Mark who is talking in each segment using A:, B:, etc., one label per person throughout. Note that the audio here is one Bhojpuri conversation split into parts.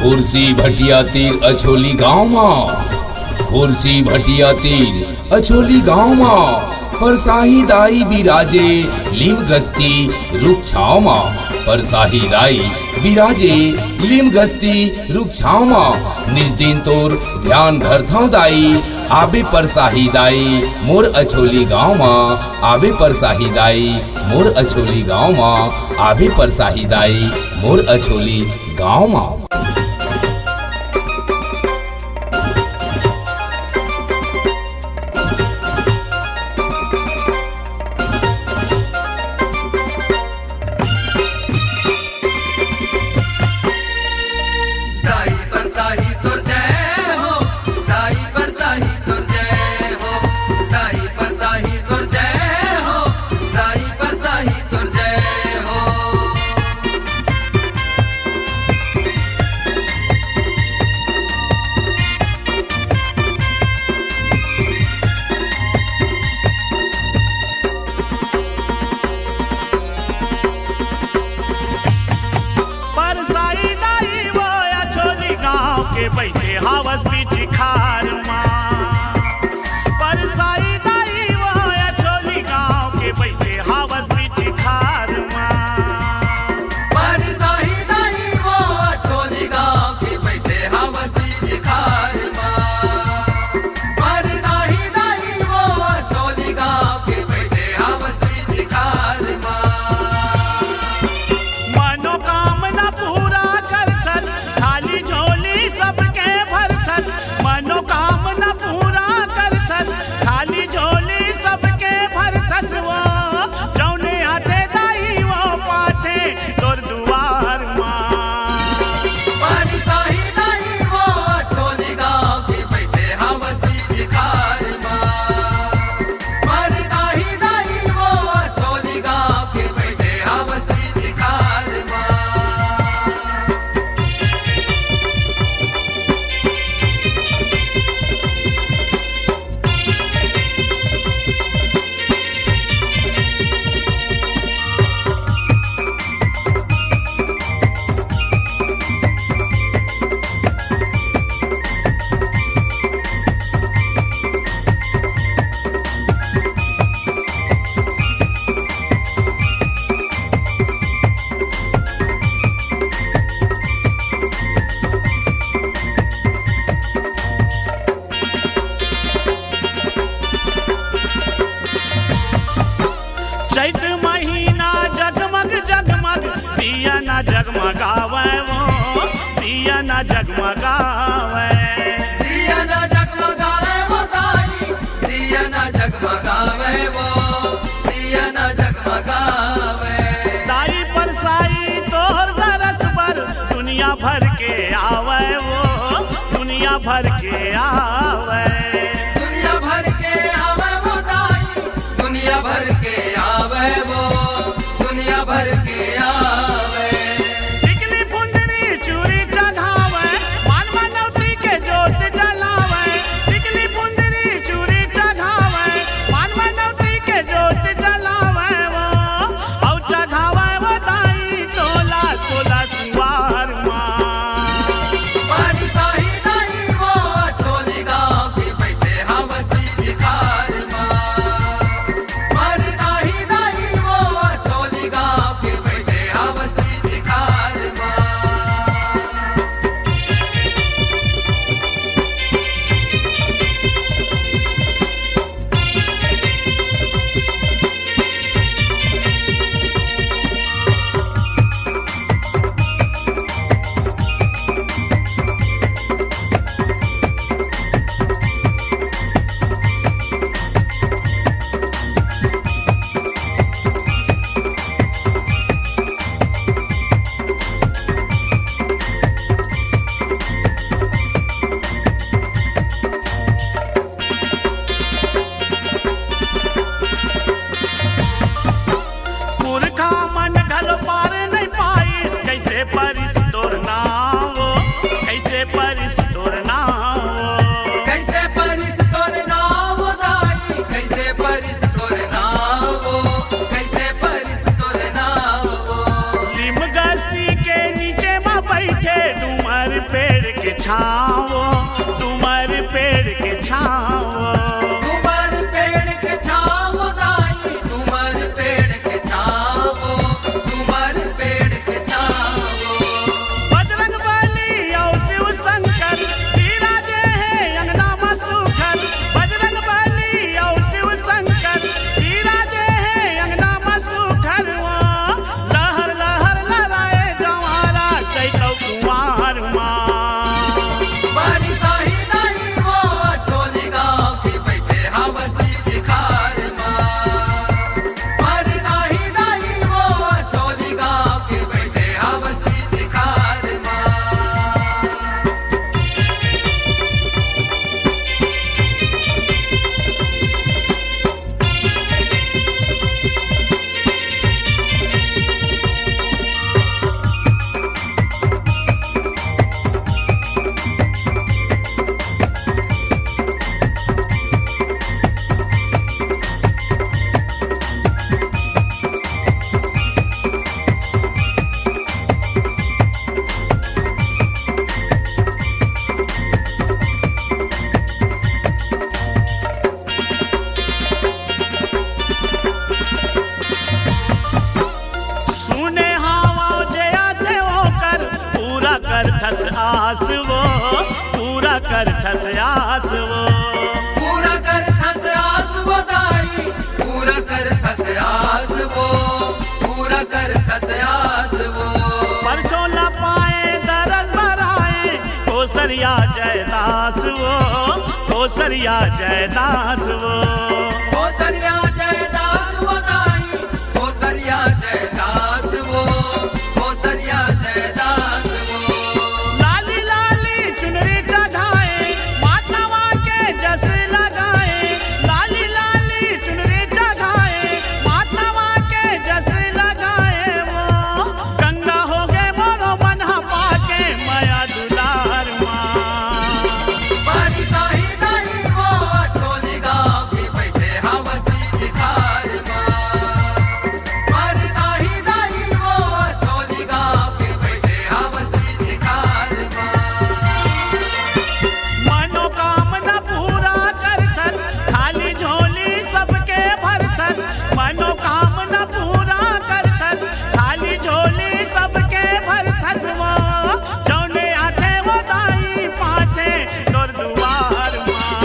A: खुर्सी भटिया तीर अछोली गाँव माँ, खुर्सी भटिया तीर अछोली गाँव माँ, परसाही दाई बिराजे लिम गस्ती रुख छाव माँ, परसाही दाई बिराजे लिम गस्ती रुख छाव माँ। निज दिन तोर ध्यान धरथां दाई, आबे परसाही दाई मोर अछोली गाँव माँ, आबे परसाही दाई मोर अछोली गाँव माँ, आबे परसाही दाई मोर अछोली गाँव माँ।
B: बैठे हावस बीच खार माँ, परसाई दाई वो अछोली गाँव के बैठे हावस बीच खार माँ,
C: परसाई दाई वो अछोली गाँव के बैठे हावस बीच खार माँ, परसाई दाई वो अछोली गाँव के बैठे हावस बीच खार माँ।
B: मनोकामना पूरा करथन खाली झोली सबके भरथन, मनोकामना पूरा करथन खाली झोली सबके भरथस वो, जौने हाथे दाई वो पाथे तोर दुआर माँ,
C: परसाई दाई वो अछोली गाँव के बैठे हावस बीच खार माँ, परसाई दाई वो अछोली गाँव के बैठे हावस बीच खार माँ।
B: चैत महीना जगमग जगमग दिया न जगमगावे वो, दिया न जगमगावे,
C: दिया ना जगमगावे वो दाई, दिया ना जगमगावे वो, दिया ना जगमगावे।
B: दाई परसाई तोहर दरस पर दुनिया भर के आवे वो, दुनिया भर के आवे,
C: दुनिया भर के आवे वो दाई, दुनिया भर के आवे वो, दुनिया भर के आवे।
B: टिकली फुंदरी चूड़ी चढ़ावे, मान मनौती के जोत जलावे, टिकली फुंदरी चूड़ी चढ़ावे, मान मनौती के जोत जलावे वो, औ चढ़ावे वो दाई तोला सोला सुवार माँ,
C: परसाई दाई वो अछोली
B: छाओ, डूमर पेड़ के छाओ।
C: डूमर पेड़ के छाओ दाई, डूमर पेड़ के छाओ, डूमर पेड़ के छाओ।
B: बजरंग बली और शिव शंकर विराजे हैं अंगना में सुखर। बजरंग बली और शिव शंकर विराजे हैं अंगना में सुखर। लहर लहर लहराए जवारा चैतौ कुंवार माँ।
C: बारी साही दाई वो अछोली गाँव की बैठे हवसी दिखार माँ। बारी साही दाई वो अछोली गाँव की बैठे हवसी दिखार माँ।
B: सुने हवा जया देवो कर पूरा कर थस आस वो, पूरा कर थस आस वो।
C: पूरा कर थस आस वो दाई, पूरा कर थस आस वो, पूरा कर थस आस वो।
B: परसों न पाए दरस भराए कोसरिया जयदास वो, कोसरिया जयदास वो।
C: कोसरिया जयदास वो दाई, कोसरिया जयदास वो, कोसरिया जयदास वो।
B: लाली लाली चुनरी चढ़ाए माथवा के जस लगाए। लाली लाली चुनरी चढ़ाए माथवा के जस लगाए। वो गंगा हो गए मोरो बन्हा पाके माया दुलार माँ।
C: बारी साही दाई वो अछोली गाँव की बैठे हवसी दिखार माँ। बारी साही दाई वो अछोली गाँव की बैठे हवसी दिखार माँ।
B: मनोकामना पूरा करथन खाली झोली सबके भरथन। मनोकामना पूरा करथन खाली झोली सबके भरथस। वो जौने आथे वो दाई पाछे तोर दुआर माँ।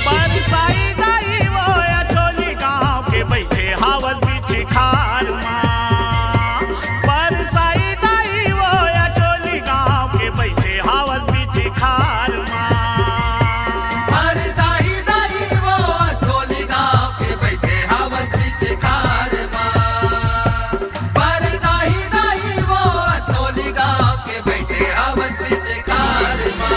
B: परसाई दाई वो अछोली गाँव के बैठे हावत बीच खार माँ। परसाई दाई वो अछोली गाँव के बैठे हावत बीच खार माँ।
C: बारी साही दाई वो अछोली गाँव के बैठे हवसी दिखार माँ। बारी साही दाई वो अछोली गाँव के बैठे हवसी दिखार माँ।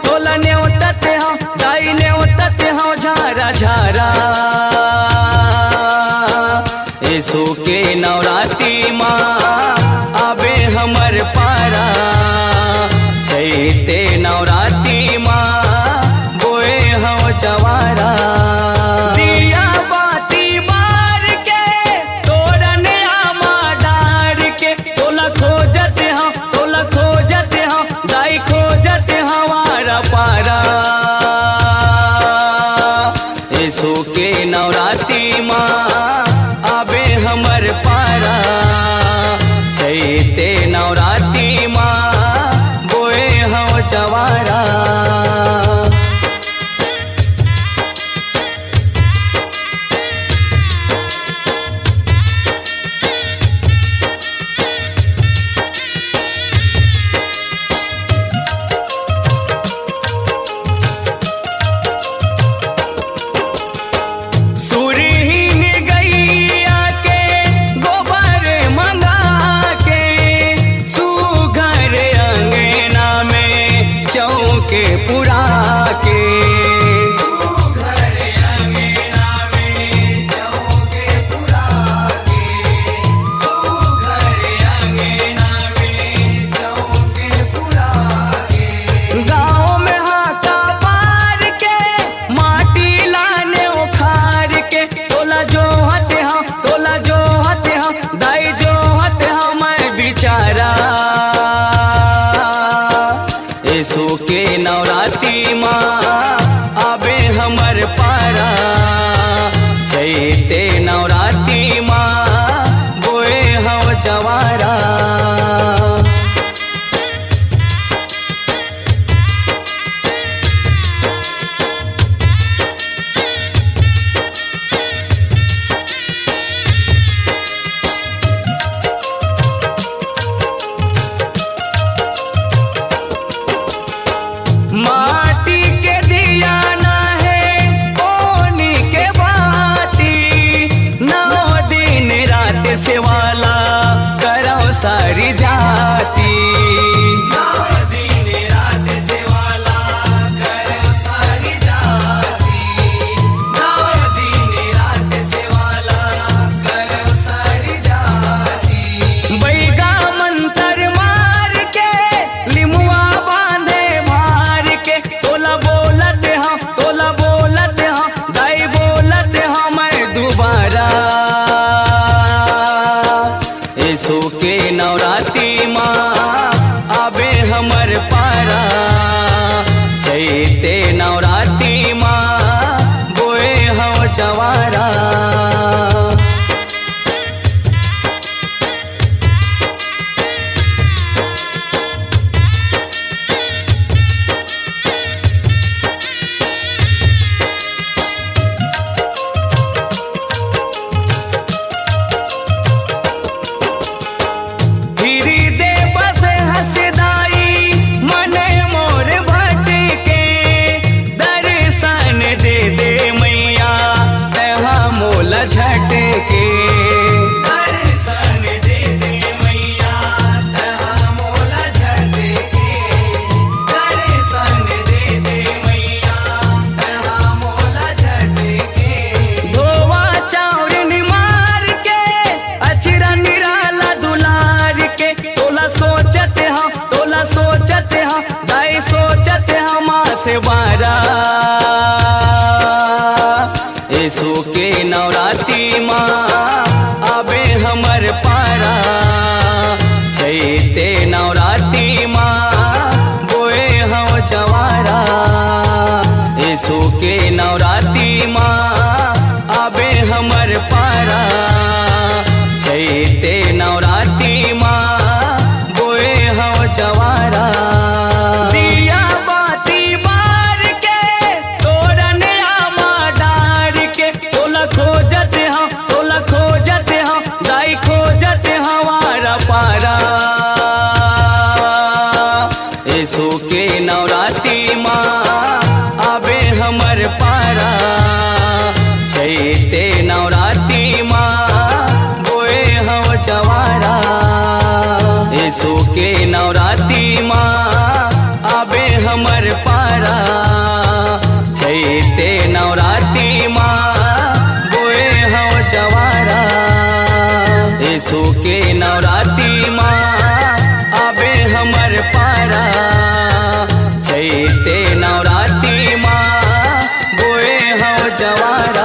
D: तोलने उठते हो दाईने उठते हो झारा झारा। यीशु के नवरात्रि माँ आबे हमर पारा। चैते नवरात्रि माँ बोए हो जवारा। दिया बाती बार के तोरन आमा डार के। तोला खोजते हो दाई खोजते हमारा पारा। यीशु के नवरात्रि माँ आबे हमर पारा। चैते नवरात्रि माँ बोए हो जवारा। सूरी नवरात्रि माँ आबे हमर पारा चैते नवरात्रि माँ बोए हव जवारा माटी के दिया ना है ओनी के बाती 9 दिन रात से वाला करो सारी जाती 9 दिन रात से वाला करो सारी जाती 9 दिन रात से वाला करो सारी जाती बैगा मंतर मार के लिमुआ बांधे मार के तोला बोलत हम दाई बोलत हम मैं दोबारा ऐसो के नवरात्रि माँ आबे हमर पारा चैते नवरात्रि माँ बोए हव जवारा गिरी दे बस हसदाई मने मोर भटके दर्शन दे दे मैया तहा मोल झटके दर्शन दे दे मैया तहा मोल झटके दर्शन दे दे मैया तहा मोल झटके धोवा चाउरन मार के अचरा निराला दुलार के तोला सोचत हम दाई सोचत हम से बारा ऐसो के नवरात्रि माँ आबे हमर पारा चैते नवरात्रि माँ बोए हव जवारा ऐसो के नवरात्रि माँ आबे हमर पारा चैते नवरात्रि माँ बोए हव जवारा दिया बाती बार के तोरन आमा डार के तोला खोजत हम दाई खोजत हमारा पारा ऐसो के नवरात्रि माँ आबे हमर पारा चैते नवरात्रि माँ बोए हव जवारा ऐसो के नवरात्रि माँ आबे हमर पारा चैते नवरात्रि माँ बोए हव जवारा ऐसो के नवरात्रि माँ आबे हमर पारा चैते नवरात्रि माँ बोए हव जवारा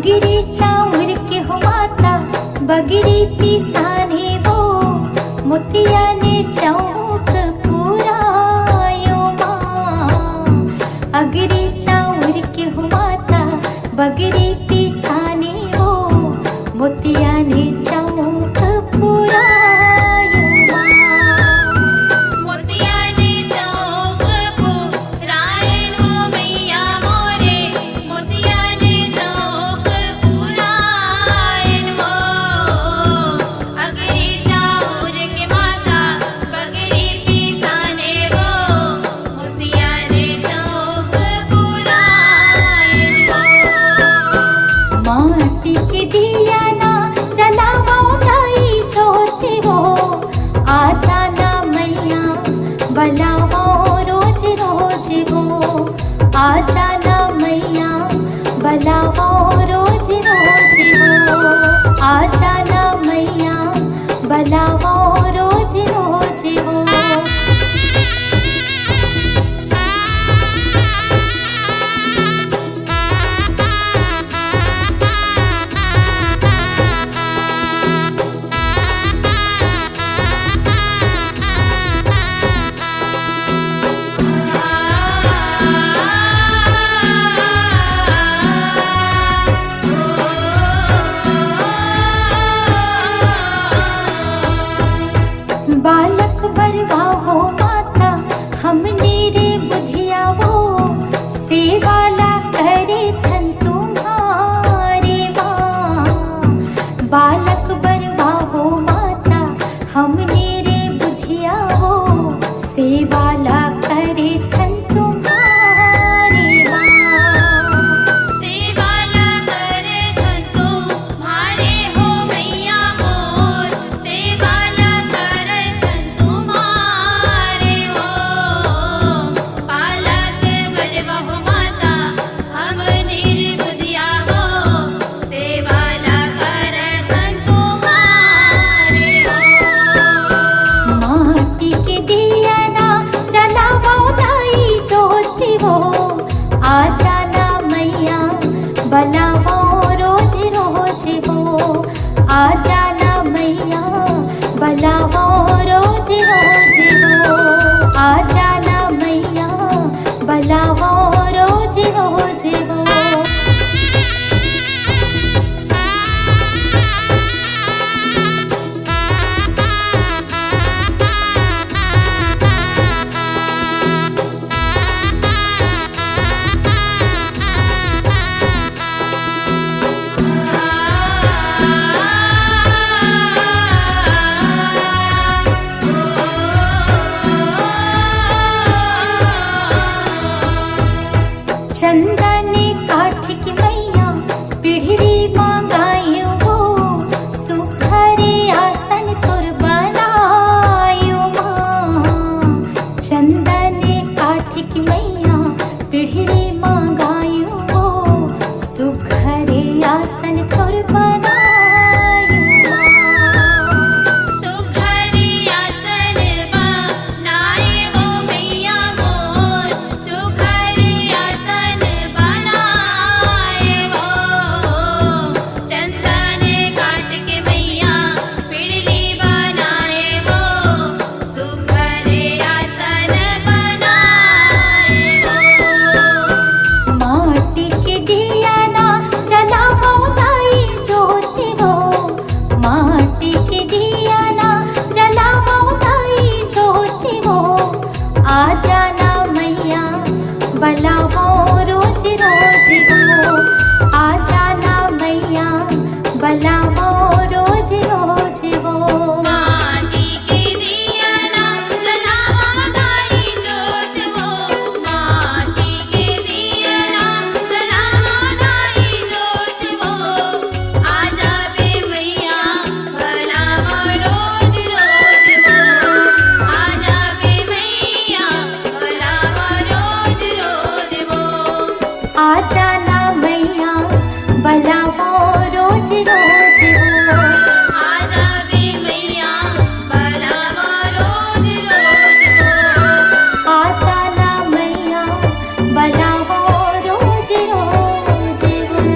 E: बगरी चाउर के हो माता बगरी पिसाने वो मोतिया ने चौक पुरायो माँ। अगरी चाउर के हो माता बगरी पिसाने वो मोतिया ने चौक पुरायो माँ।
F: मोतिया ने चौक पुरायन वो मैया मोरे मोतिया ने चौक पुरायन वो। अगरी चाउर के माता बगरी पिसाने वो मोतिया ने चौक पुरायन वो।
E: माटी के दिया ना जलावो दाई छोटे हो आजा ना मैया बलावो रोज रोज वो आजा ना मैया बलावो रोज रोज वो आजा ना मैया बलावो रोज रोज वो। बालक बरवा हो माता हमने रे बुधिया वो सेवाला करे थन तुम्हारे माँ। बालक बरवा हो माता हमने रे बुधिया वो सेवाला करे थन तुम्हारे माँ।
F: सेवाला करे थन तुम्हारे हो मैया मोर सेवाला करे थन तुम्हारे हो। बालक बरवा हो माता हम निर्बुधिया हो सेवाला करे थन तुम्हारे हो।
E: माटी के दिया ना जलावो दाई ज्योति वो आजा ना मैया बलावो रोज रोज वो आजा ना मैया बलावो रोज रोज वो आजा ना मैया बलावो रोज रोज वो। चंदने काठ की मैया पीढ़ी मांगायो वो सुखरे आसन तुर बनायो माँ। चंदने काठ की मैया पीढ़ी मांगायो वो सुखरे आसन तुर बनायो माँ।
F: सुखरी आसन बनाए वो मैया मोर सुखरी आसन बनाए वो। चंदन काट के मैया पिड़ली बनाए वो सुखरी आसन बनाए वो।
E: माटी के दिया ना जलावो दाई ज्योति वो माटी के दिया ना जलावो दाई ज्योति वो आजा ना मैया बलावो रोज रोज वो आजा ना मैया बलावो रोज रोज वो।
F: माटी के दिया ना जलावा दाई जोत वो माटी के दिया ना जलावा दाई जोत वो। आजा बे मैया बलावा रोज रोज वो आजा बे मैया बलावा रोज रोज वो।
E: आजा ना मैया बलावो रोज रोज वो
F: आजा बे मैया बलावा रोज रोज वो।
E: आजा ना मैया बलावो रोज रोज वो।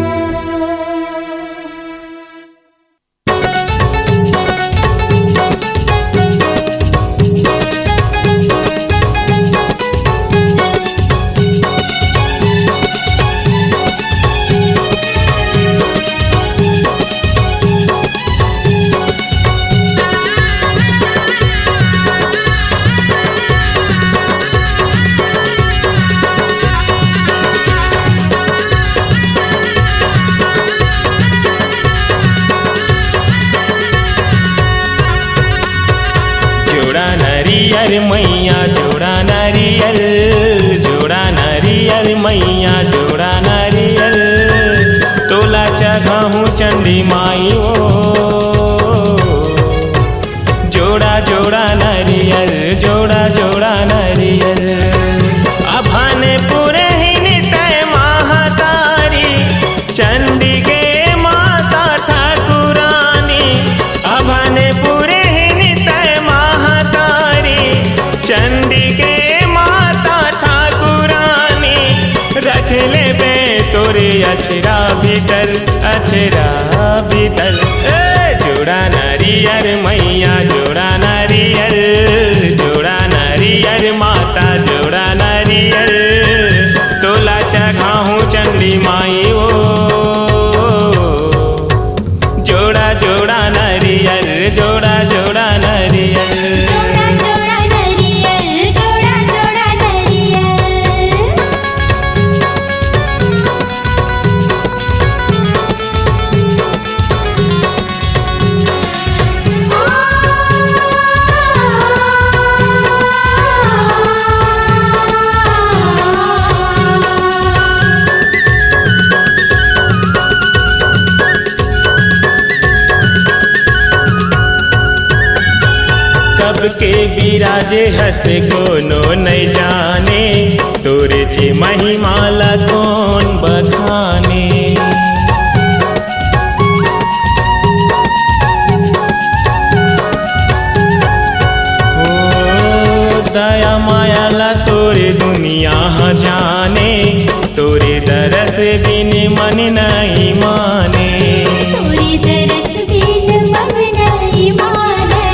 G: नारियल मैया जोड़ा नारियल, जोड़ा नारियल मैया जोड़ा नारियल, तोला चढ़ाऊँ चंडी माई ओ, जोड़ा जोड़ा नारियल, जोड़ा जोड़ा नारियल। अभाने पुरे ही नितय महातारी, चंडी के माता ठाकुरानी, अभाने पुरे ही नितय महातारी, चंडी के माता ठाकुरानी, रख ले बे तोरे अछरा भीतर, अछरा भीतर। जोड़ा नारियल मैया जोड़ा नारियल, जोड़ा नारियल माता जोड़ा नारियल, तोला चढ़ाऊँ चंडी माई ओ, जोड़ा जोड़ा नारियल, जोड़ा जोड़ा नारियल।
E: जोड़ा जोड़ा नारियल, जोड़ा जोड़ा नारियल।
G: कब के बिराजे हंसे कोनो नहीं जाने, तोरे चे महिमाला कौन बखाने। ओ दया मायाला तोरे दुनिया जाने, तोरे दरस बिन मन नहीं माने।
E: तोरे दरस बिन मन नहीं माने,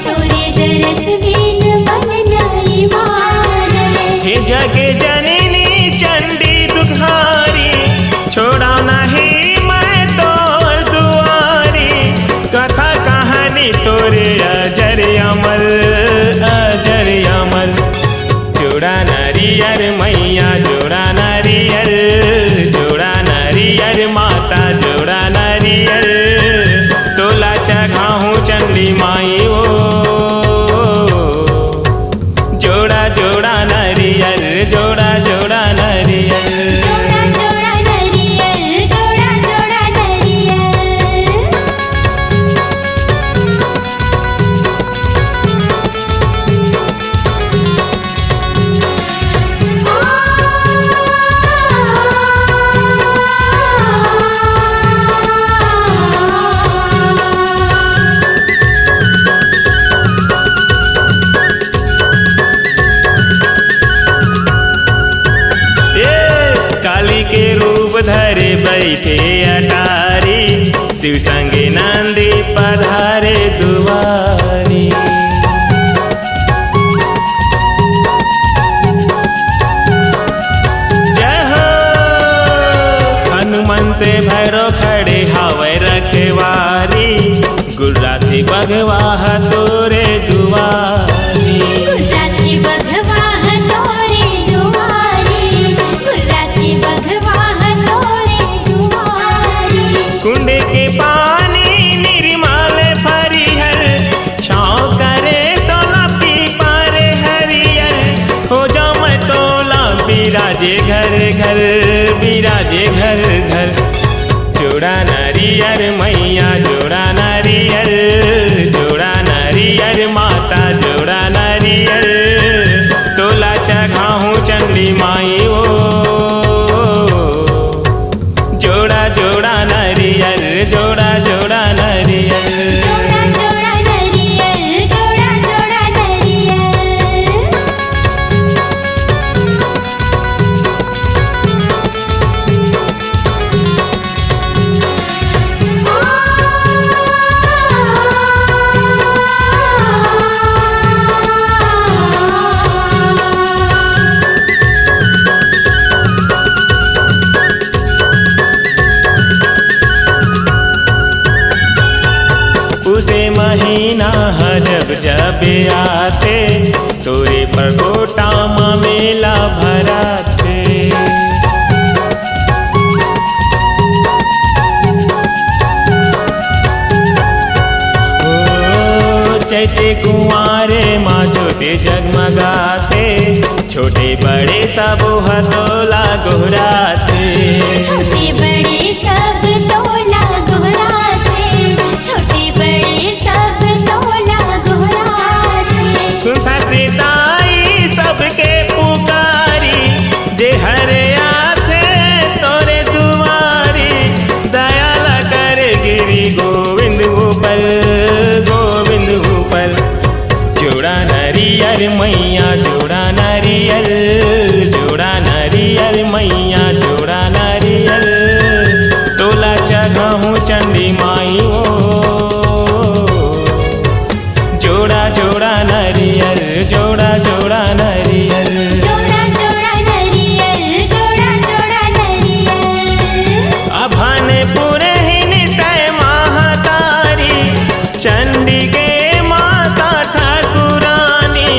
E: तोरे दरस बिन मन नहीं माने।
G: हे जगे जननी चंडी दुखारी, छोड़ा नहीं मैं तोर दुआरी, कथा कहानी तोरे अजर अमर, अजर अमर। जोड़ा नारियल मैया जोड़ा नारियल, जोड़ा नारियल माता जोड़ा नारियल, तोला चढ़ाऊँ चंडी माई ओ, जोड़ा जोड़ा नारियल, जोड़ा जोड़ा नारियल।
E: जोड़ा जोड़ा नारियल, जोड़ा जोड़ा नारियल।
G: काली के रूप धरे बैठे अटारी, शिव संगे नंदी पधारे दुआरी। जय हो हनुमंत भैरो खड़े हावे रखवारी, गुर्राती बघवाह तोरे दुआरी।
E: गुर्राती बघवाह तोरे दुआरी, गुर्राती बघवाह तोरे दुआरी।
G: कुंड के पानी निर्मल फरिहर, छाँव करे तोला पीपर हरियर, हो जाऊँ मैं तोला बिराजे घर घर, बिराजे घर घर। जोड़ा नारियल मैया जोड़ा नारियल, जोड़ा नारियल माता जोड़ा नारियल, तोला चढ़ाऊँ चंडी माई ओ, जोड़ा जोड़ा नारियल, जोड़ा जोड़ा नारियल।
E: जोड़ा जोड़ा नारियल, जोड़ा जोड़ा नारियल।
G: उसे महीना है जब जब आते, तोरे पर गोटा मेला भराते। ओ चैते कुंवारे माँ ज्योति ज्योति जगमगाते, छोटे बड़े सब हथोला गोहराते।
E: छोटे बड़े सब तोला गोहराते, छोटे बड़े सब तोला गोहराते।
G: फसिताई सबके पुकारी, जे हरे आथे तोरे दुआरी, दयाल कर गिरी गोविंद ऊपर, गोविंद ऊपर। जोड़ा नरियर मैया जोड़ा नरियर, जोड़ा नरियर मैया जोड़ा नरियर, तोला चढ़ाऊँ चंडी माई ओ। जोड़ा जोड़ा नरियर, जोड़ा जोड़ा नरियर,
E: जोड़ा जोड़ा नरियल, जोड़ा जोड़ा नरियल।
G: अभाने पुरे तय महातारी, चंडी के माता ठाकुरानी,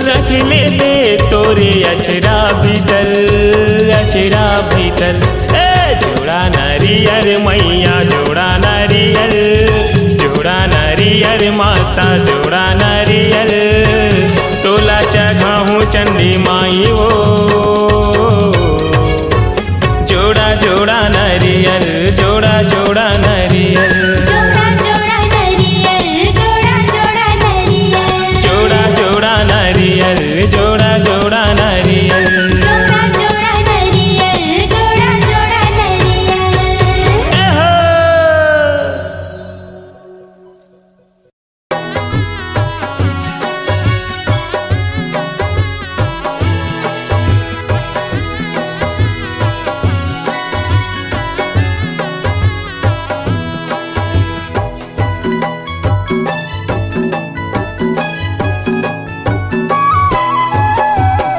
G: रख ले दे तोरे अचरा भीतर, अचरा भीतर। ए जोड़ा नरियर मैया जोड़ा नरियर, जोड़ा नरियर माता जोड़ा नरियर, तोला चढ़ाऊँ चंडी माई ओ। जोड़ा जोड़ा नरियर, जोड़ा जोड़ा नरियर,
E: जोड़ा जोड़ा नरियल, जोड़ा जोड़ा नरियल।
G: जोड़ा जोड़ा नरियर, जोड़ा जोड़ा नरियर।
E: जोड़ा जोड़ा नरियल, जोड़ा जोड़ा नरियल।
G: एहो!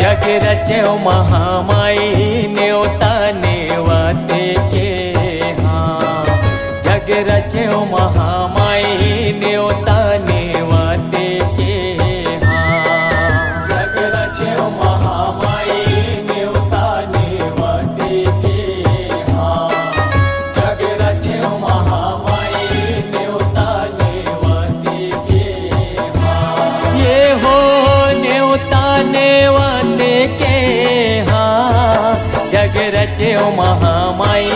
G: जग रचो महामाई न्योता नेवाते के हाँ। जग रचो महामाई न्योता नेवाते के हाँ। जग रचो महामाई न्योता नेवाते के हाँ। जग रचो महामाई न्योता नेवाते के हाँ। ये हो न्योता नेवाते के हाँ। जग रचो महामाई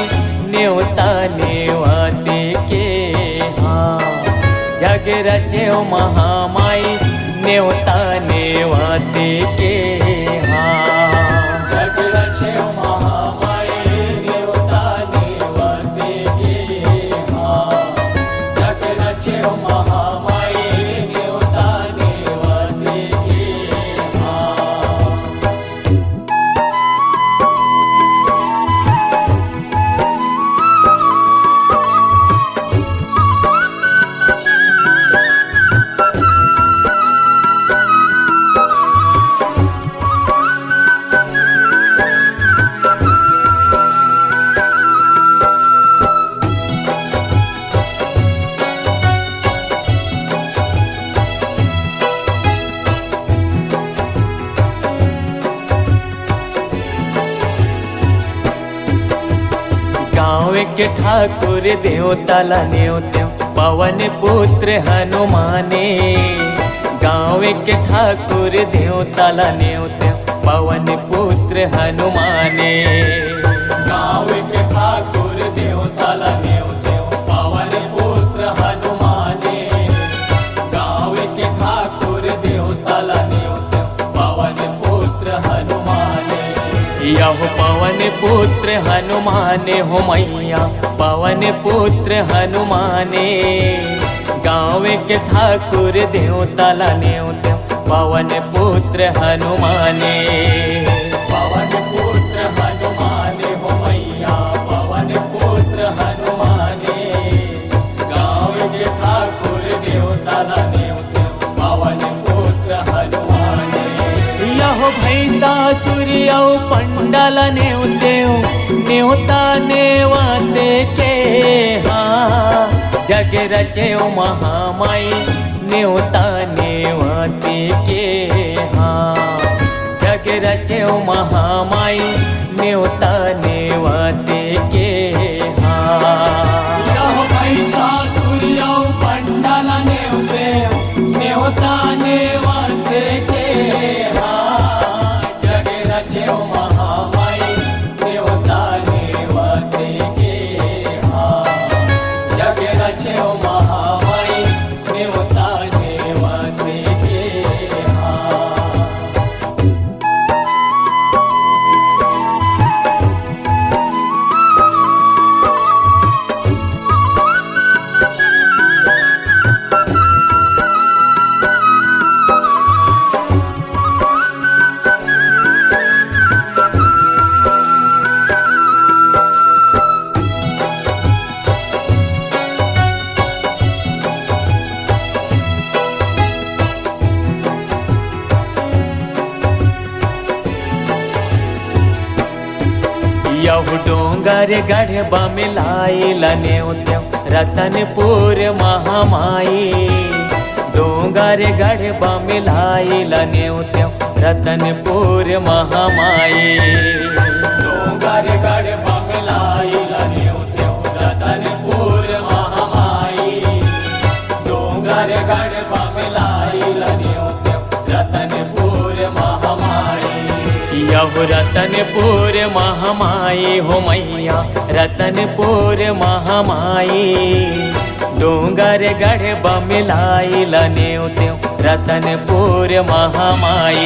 G: न्योता नेवाते के हाँ। जग रचो महामाई न्योता नेवाते के हाँ। जग रचो महामाई न्योता नेवाते के हाँ। जग रचो महामाई न्योता नेवाते के हाँ। गाँव के ठाकुर देवताला न्योत्यो पवन पुत्र हनुमाने। गाँव के ठाकुर देवताला न्योत्यो पवन पुत्र हनुमाने। गाँव के ठाकुर देवताला न्योत्यो पवन पुत्र हनुमाने। गाँव के ठाकुर देवताला न्योत्यो पवन पुत्र हनुमाने। यह पवन पुत्र हनुमाने हो मैया पवन पुत्र हनुमाने। गाँव के ठाकुर देवताला न्योत्यो पवन पुत्र हनुमाने। पवन पुत्र हनुमाने हो मैया पवन पुत्र हनुमाने। गाँव के ठाकुर देवताला न्योत्यो पवन पुत्र हनुमाने। यह भैसा सूर्य पंडाल न्योत्यो न्योता नेवाते के हाँ। जग रचो महामाई न्योता नेवाते के हाँ। जग रचो महामाई न्योता नेवाते के हाँ। यह भैसा सूर्य पंडाल न्योत्यो न्योता नेवाते के
D: यहु डोंगर गढ़ मिलाइल न्योत्य रतनपुर महामाई डोंगर गढ़ मिलाइल न्योत्य रतनपुर महामाई डोंगर गढ़ मिलाइल न्योत्य रतनपुर महामाई डोंगर गढ़ मिलाइल न्योत्य रतनपुर महामाई यहु रतनपुर महामाई हो मैया रतनपुर महामाई डोंगर गढ़ मिलाइल न्योत्य रतनपुर महामाई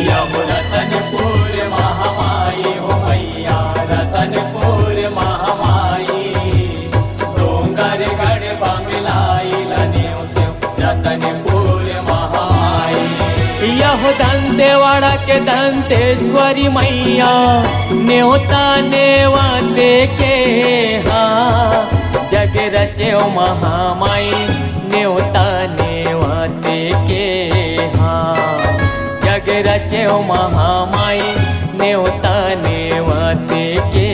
D: यहु रतनपुर महामाई हो मैया रतनपुर महामाई डोंगर गढ़ मिलाइल न्योत्य रतनपुर महामाई यहु दंतेवाड़ा के दंतेश्वरी मैया न्योता नेवाते के हाँ जग रचो महामाई न्योता नेवाते के हाँ जग रचो महामाई न्योता नेवाते के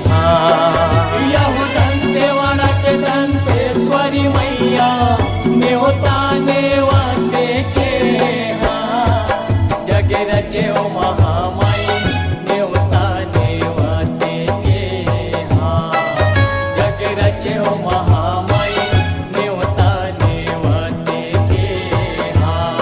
D: हाँ यहु दंतेवाड़ा के दंतेश्वरी मैया न्योता नेवाते के हाँ जग रचो महामाई न्योता नेवाते के हाँ जग रचो महामाई न्योता नेवाते के हाँ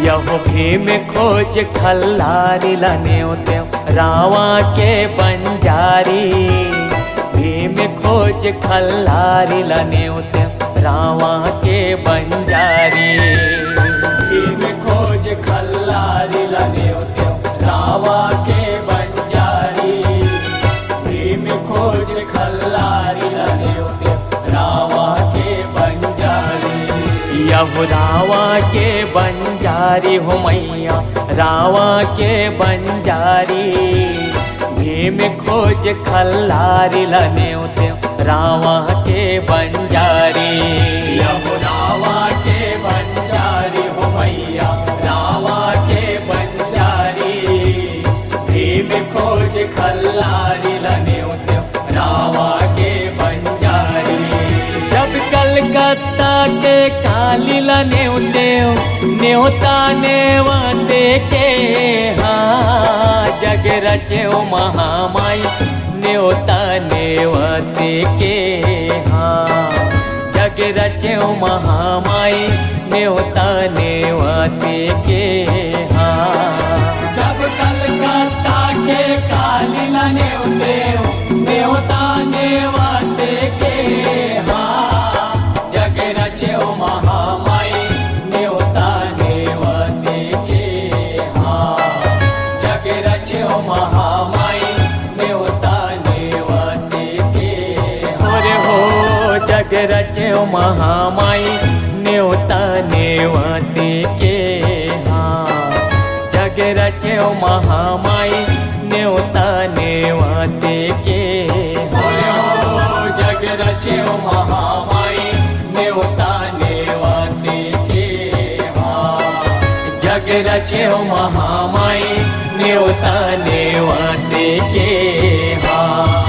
D: यहो भीम खोज खल्लारी न्योत्य रावा के बंजारी भीम खोज खल्लारी न्योत्य रावा के बंजारी भीम खोज खल्लारी न्योत्य रावा के बंजारी भीम खोज खल्लारी न्योत्य रावा के बंजारी यहु रावा के बंजारी हो मैया रावा के बंजारी भीम खोज खल्लारी न्योत्य रावा के बंजारी यहु रावा के बंजारी हो मैया रावा के बंजारी भीम खोज खल्लारी न्योत्य रावा के बंजारी जब कलकत्ता के काली न्योता नेवाते के हाँ जग रचो महामाई न्योता नेवाते के हाँ जग रचो महामाई न्योता नेवाते के हाँ जब कलकत्ता के काली न्योता नेवाते के हाँ जग रचो महामाई न्योता नेवाते के हाँ जग रचो महामाई न्योता नेवाते के अरे हो जग रचो महामाई न्योता नेवाते के हाँ जग रचो महामाई न्योता नेवाते के अरे हो जग रचो महामाई न्योता नेवाते के हाँ जग रचो महामाई न्योता नेवाते के हाँ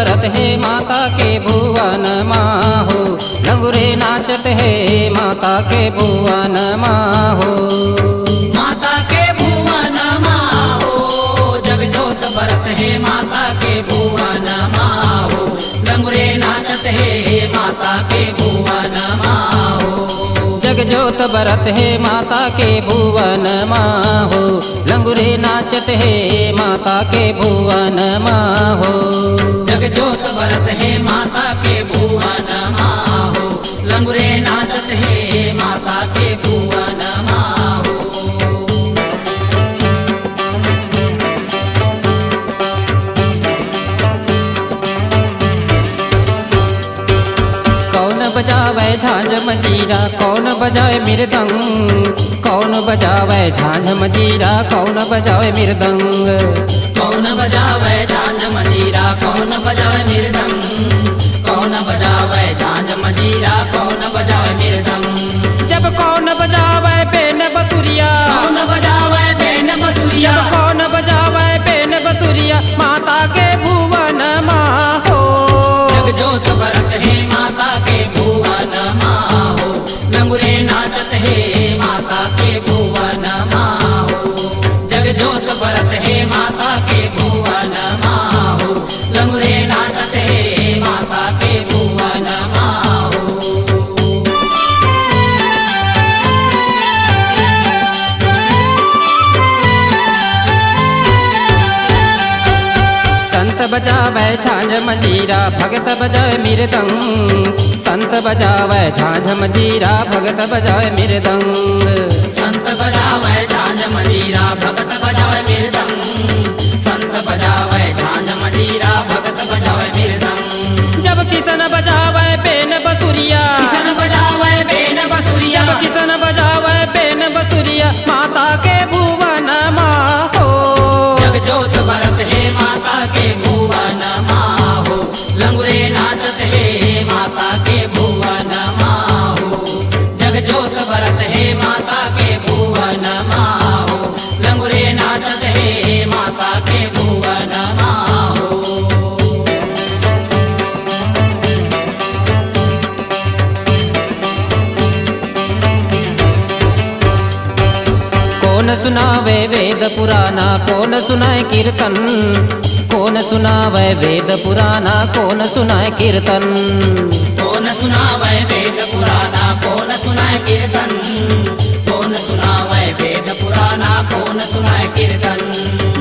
H: बरत है माता के भुवन माहो, लंगुरे नाचत है माता के भुवन माहो।
D: माता के भुवन माहो, जगजोत बरत है माता के भुवन माहो, लंगुरे नाचत है माता के भुवन माहो।
H: जगजोत बरत है माता के भुवन माहो, लंगुरे नाचत है माता के भुवन माहो।
D: जगजोत बरत है माता के भुवन माहो, लंगुरे नाचत है माता के भुवन माहो।
H: कौन बजावे झांझ मजीरा, कौन बजावे मृदंग, कौन बजावे झांझ मजीरा, कौन बजावे मृदंग।
D: कौन बजावे झांझ मजीरा, कौन बजावे मृदंग, कौन बजावे झांझ मजीरा, कौन बजावे मृदंग।
H: जब कौन बजावे बेन बसुरिया,
D: कौन बजावे बेन बसुरिया,
H: जब कौन बजावे बेन बसुरिया, माता के भुवन माहो।
D: जगजोत बरत है माता के भुवन माहो, लंगुरे नाचत है माता के भुवन माहो। जगजोत बरत है माता के भुवन माहो, लंगुरे नाचत है माता के भुवन माहो।
H: संत बजावे झांझ मजीरा, भगत बजावे मृदंग, संत बजावे झांझ मजीरा, भगत बजावे मृदंग।
D: संत बजावे झांझ मजीरा, भगत बजावे मृदंग, संत बजावे झांझ मजीरा, भगत बजावे मृदंग।
H: जब किसन बजावे बेन बसुरिया,
D: किसन बजावे बेन बसुरिया,
H: जब किसन बजावे बेन बसुरिया, माता के भुवन माहो।
D: जगजोत बरत है माता के भुवन माहो, लंगुरे नाचत है माता के भुवन माहो। जगजोत बरत है माता के भुवन माहो, लंगुरे नाचत है माता के भुवन माहो।
H: कौन सुनावे वेद पुराना, कौन सुनाए कीर्तन, कौन सुनावे वेद पुराना, कौन सुनाए कीर्तन।
D: कौन सुनावे वेद पुराना, कौन सुनाए कीर्तन, कौन सुनावे वेद पुराना, कौन सुनाए कीर्तन।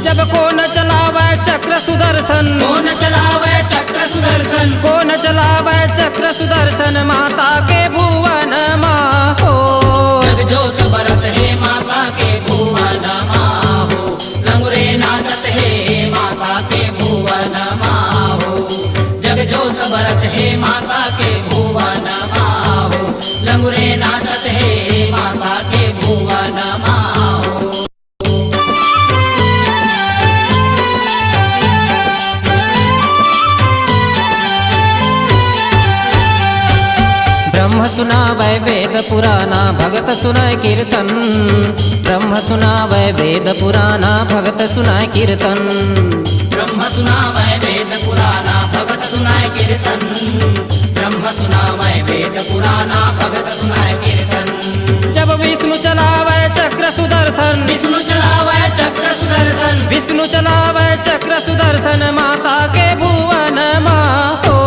H: जब कौन चलावे चक्र सुदर्शन,
D: कौन चलावे चक्र सुदर्शन,
H: कौन चलावे चक्र सुदर्शन, माता के भुवन माहो।
D: जगजोत बरत है माता के भुवन माहो, लंगुरे नाचत है माता के भुवन माहो। जगजोत बरत है माता के भुवन माहो, लंगुरे नाचत है माता के भुवन माहो।
H: ब्रह्म सुनावे वेद पुराना, भगत सुनाए कीर्तन, ब्रह्म सुनावे वेद पुराना, भगत सुनाए कीर्तन।
D: ब्रह्म सुनावे वेद पुराना, भगत सुनाए कीर्तन, ब्रह्म सुनावे वेद पुराना, भगत सुनाए कीर्तन।
H: जब विष्णु चलावे चक्र सुदर्शन,
D: विष्णु चलावे चक्र सुदर्शन,
H: विष्णु चलावे चक्र सुदर्शन, माता के भुवन माहो।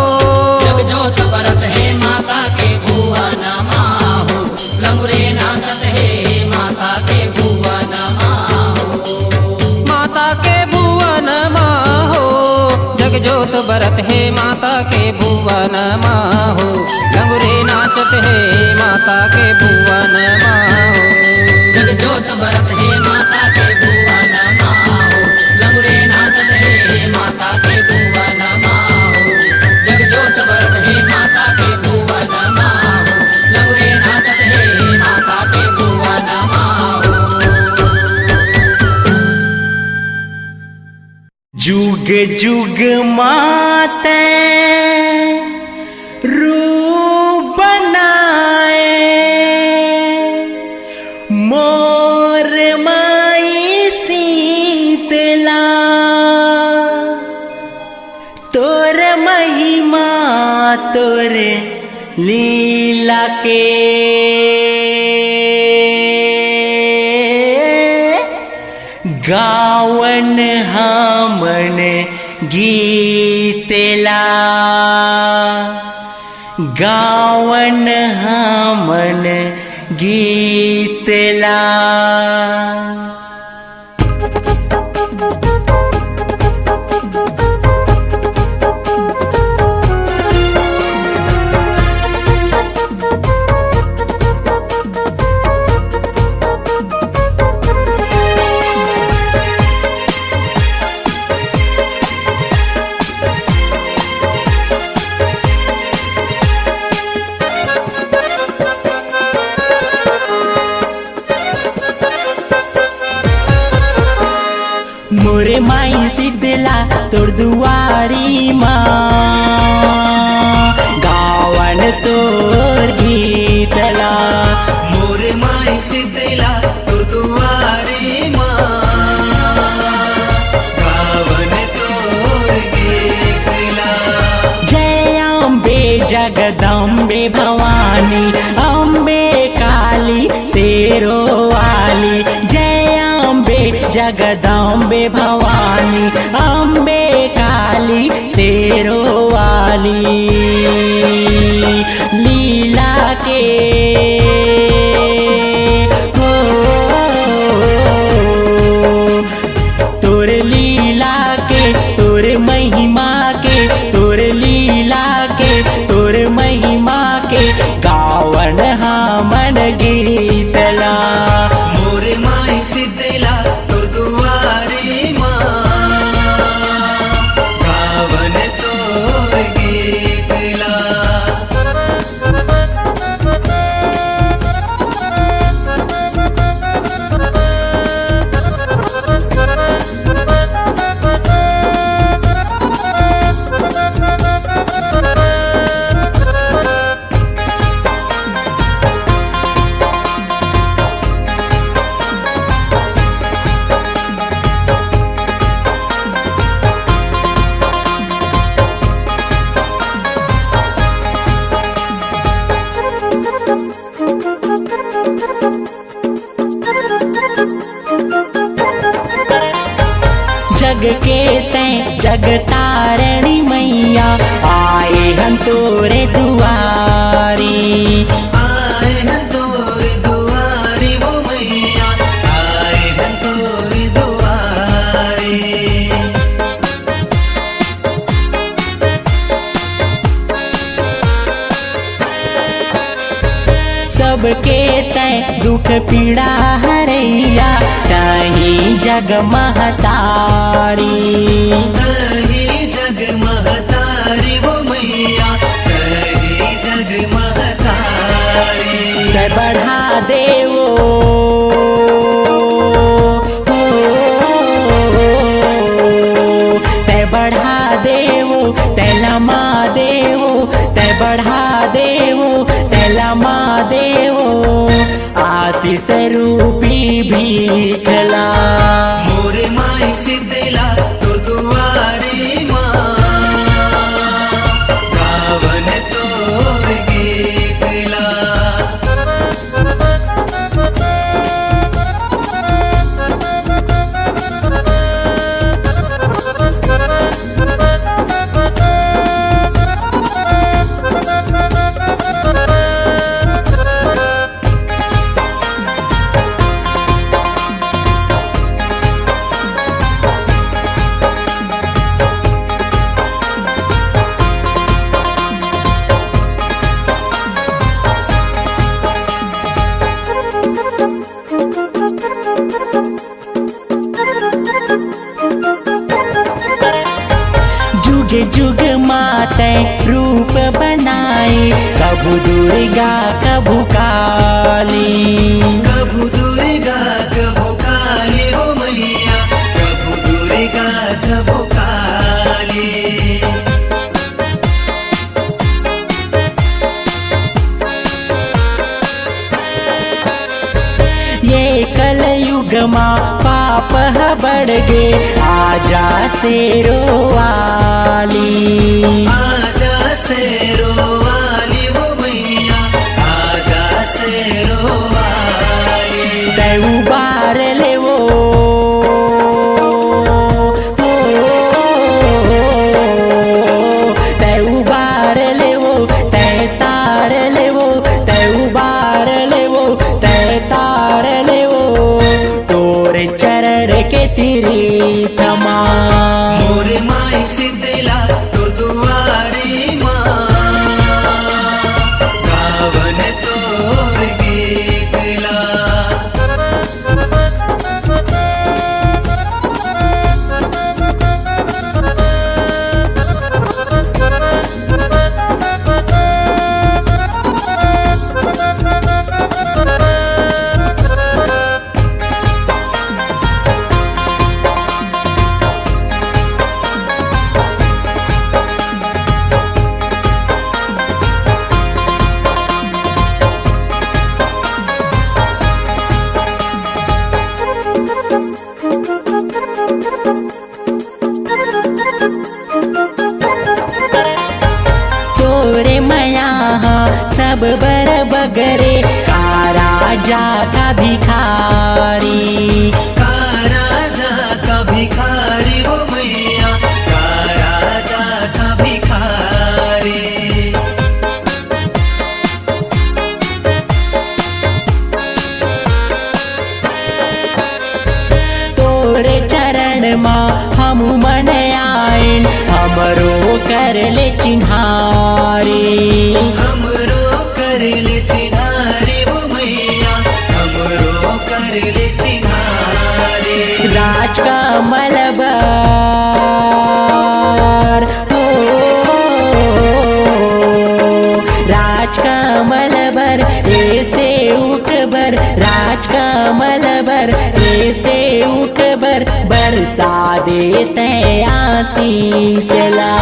D: जगजोत बरत है माता के भुवन माहो, लंगुरे नाचत है माता के भुवन माहो।
H: माता के भुवन माहो, जगजोत बरत है माता के भुवन माहो, लंगुरे नाचत है माता के भुवन माहो।
D: जगजोत बरत है माता के भुवन माहो, लंगुरे नाचत है माता के भुवन माहो। जगजोत बरत है माता के भुवन माहो, लंगुरे नाचत है माता के भुवन माहो।
I: जुग जुग माते रूप बनाए, मोर माई शीतला तोर लीला के गावन हमन गीतला गावन हमन गीतला मोरे माई सिद्धला तोर दुआरी माँ गावन तोर गीतला मोरे माई सिद्धला तोर दुआरी माँ गावन तोर गीतला जय अम्बे जगदम्बे भवानी अम्बे काली शेरो वाली जय अम्बे जगदम्बे भवानी अम्बे काली शेरो वाली लीला के हो तोर लीला के तोर महिमा के तोर लीला के तोर महिमा के गावन हमन गीतला मोरे माई सिद्धला तोर दुआरी माँ गावन तोर गीतला जग के तैं जग तारणी मैया आए हम तोरे दुआरी आए हम तोरे दुआरी वो मैया आए हम तोरे दुआरी सबके तैं दुख पीड़ा हरैया कहीं जग महतारी कहीं जग महतारी वो मैया कहीं जग महतारी ते बढ़ा देवो ते बढ़ा देवो ते लमा देवो ते बढ़ा देवो ते लमा देवो आशीष रूपी भीखला मोरे माई सिद्धला तोर दुआरी माँ गावन तोर गीतला जुग जुग माते रूप बनाए कभू दुर्गा कभू काली कभू दुर्गा कभू काली हो मैया कभू दुर्गा कभू काली ये कलयुग माँ पाप बढ़ गे आजा शेरो वाली आजा शेरो वाली सब बर बगरे का राजा का भिखारी,
D: का राजा का भिखारी वो मैया, का राजा का भिखारी।
I: तोरे चरण माँ हम मन आइन, हमरो कर ले चिन्हारी,
D: हमरो कर ले चिन्हारी वो मैया, हमरो कर ले चिन्हारी।
I: राज कमल बर हो, राज कमल बर ऐसे उकबर, राज कमल बर ऐसे उकबर, बरसा देते आशीष ला।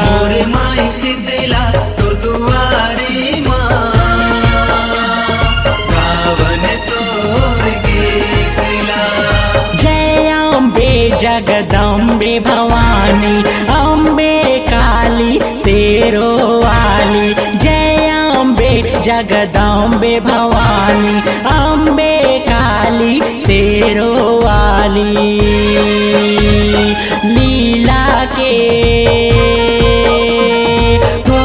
D: मोर माई सिद्धला तोर दुआरी माँ, गावन तोर गीतला।
I: जय अम्बे जगदम्बे भवानी, अम्बे काली शेरो वाली, जय अम्बे जगदम्बे भवानी, अम्बे काली शेरो वाली। लीला के हो,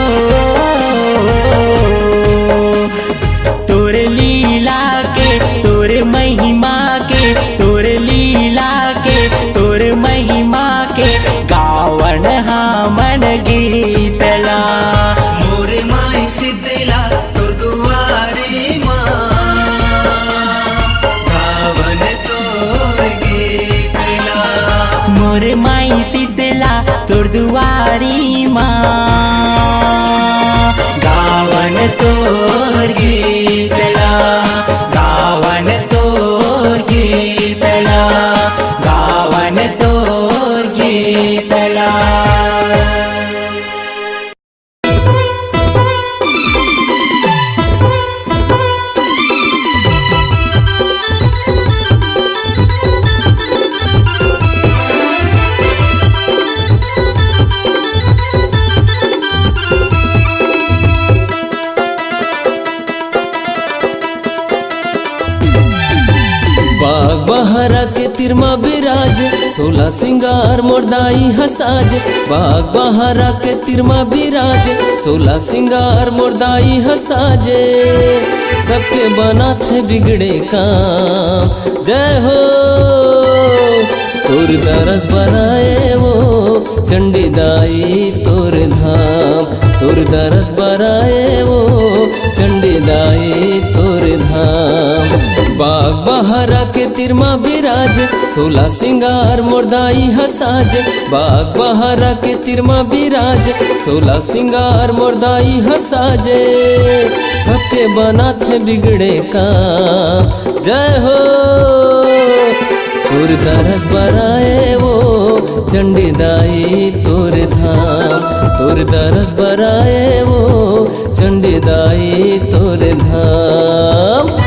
I: तोर लीला के, तोर महिमा के, तोर लीला के, तोर महिमा के, गावन हमन गीतला।
D: मोर माई सिद्धला तोर दुआरी माँ, गावन तोर गीतला।
I: मोर माई शीतला तोर दुआरी माँ, गावन तोर गीतला, गावन तोर गीतला, गावन तोर गीतला।
J: बाग बहरा के तिरमा बिराज, 16 सिंगार मोरदाई हसाज। बाग बहरा के तिरमा बिराज, 16 सिंगार मोरदाई हसाजे। सबके बनात है बिगड़े काम, जय हो तोर दरस बराए वो चंडी दाई तोर धाम, तोर दरस बराए वो चंडी दाई तोर धाम। बाग बहरा के तिरमा बिराज, 16 सिंगार मोरदाई हसाज। बाग बहरा के तिरमा बिराज, 16 सिंगार मोरदाई हसाजे। सबके बनात है बिगड़े काम, जय हो तोर दरस बराए वो चंडी दाई तोर धाम, तोर दरस बराए वो चंडी दाई तोर धाम।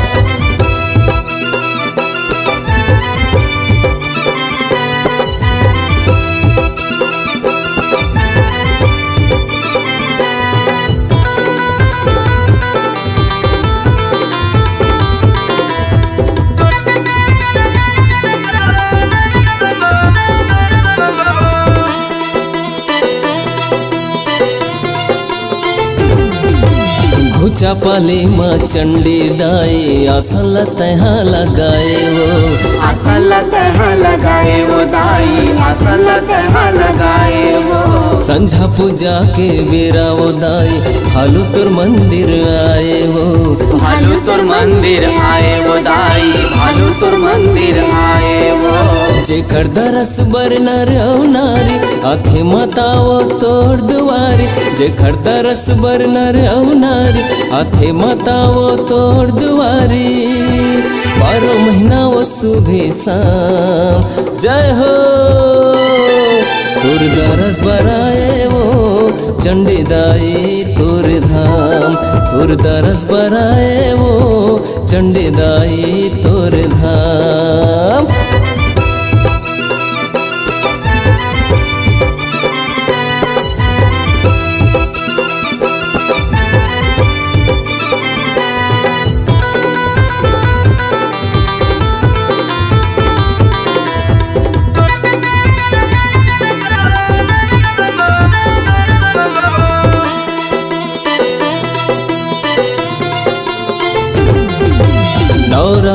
J: घुचा पाले माँ चंडी दाई, आसन तहा लगाए वो,
B: आसन तहा लगाए वो दाई, आसन तहा लगाए वो।
J: संझा पूजा के बेरा वो दाई, भालू तोर मंदिर आए वो,
B: भालू तोर मंदिर आए वो दाई, भालू तोर मंदिर आए वो।
J: जेकर दरस बर नर औ नारी, आथे माता वो तोर दुआरी। जेकर दरस बर नर औ नारी, आथे माता वो तोर दुआरी। 12 महीना वो सुबह शाम, जय हो तोर दरस बराए वो चंडी दाई तोर धाम, तोर दरस बराए वो चंडी दाई तोर धाम।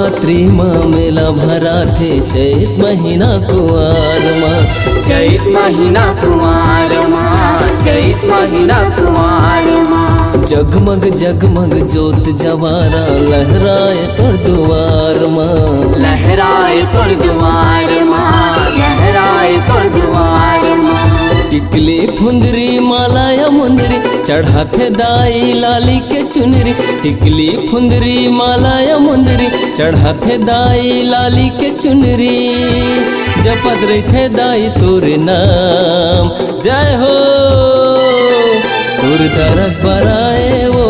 J: नवरात्रि माँ मेला भरा थे चैत महीना कुआर माँ।
C: चैत महीना कुमार माँ, चैत महीना कुमार माँ।
J: जगमग जगमग जोत जवारा लहराए तोर दुआर माँ।
C: लहराए तोर दुआर माँ, लहराए तोर दुआर माँ।
J: टिकली फुंदरी माला या मुंदरी चढ़ाते दाई लाली के चुनरी। टिकली फुंदरी माला या मुंदरी चढ़ाते दाई लाली के चुनरी। जपत रहे दाई तोरे नाम जय हो। तोर दरस बराए वो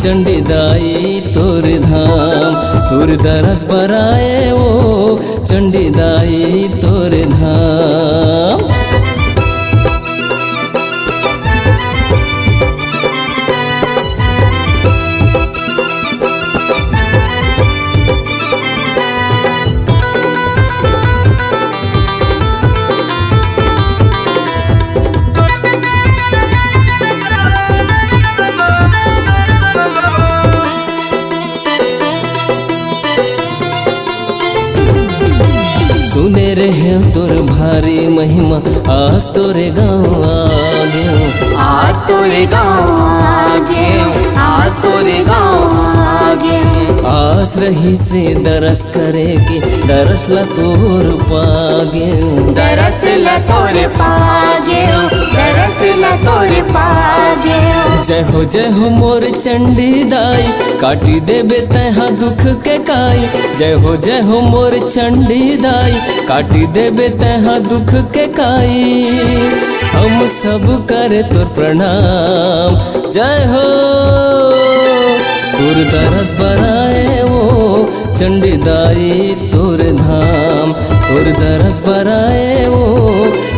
J: चंडी दाई तोर धाम। तोर दरस बराए वो चंडी दाई तोर धाम। सुने रहे तोर भारी महिमा आज तोरे गाँव आ गयो।
C: आज तोरे गाँव आ गए, आज तोरे गाँव आ गए।
J: आस रही से दरस करे के दरस ला तोर पागे।
C: दरस ला तोर पागे, दरस ला तोर पागे।
J: जय हो मोर चंडी दाई काटी देबे तहा दुख के काई। जय हो मोर चंडी दाई काटी देबे तहा दुख के काई। हम सब करे तोर प्रणाम जय हो। तोर दरस बराए वो चंडी दाई तोर धाम। तोर दरस बराए वो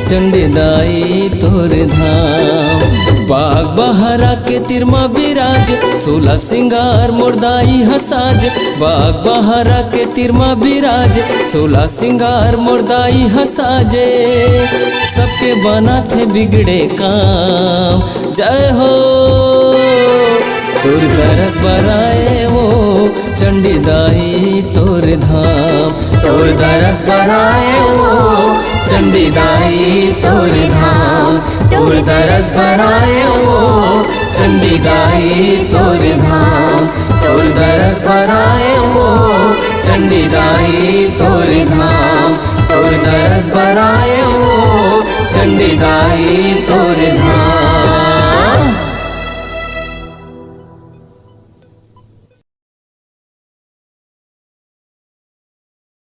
J: चंडी दाई तोर धाम। बाग बहरा के तिरमा बिराज सोलह सिंगार मोरदाई हसाज। बाग बहरा के तिरमा बिराज सोलह सिंगार मोरदाई हसाजे। सबके बना थे बिगड़े काम जय हो। तोर दरस बराए वो चंडी दाई तोर धाम। तोर दरस बराए वो चंडी दाई तोर धाम। तोर दरस बराए वो चंडी दाई तोर धाम। तोर दरस बराए वो चंडी दाई तोर धाम। तोर दरस बराए वो चंडी दाई तोर धाम।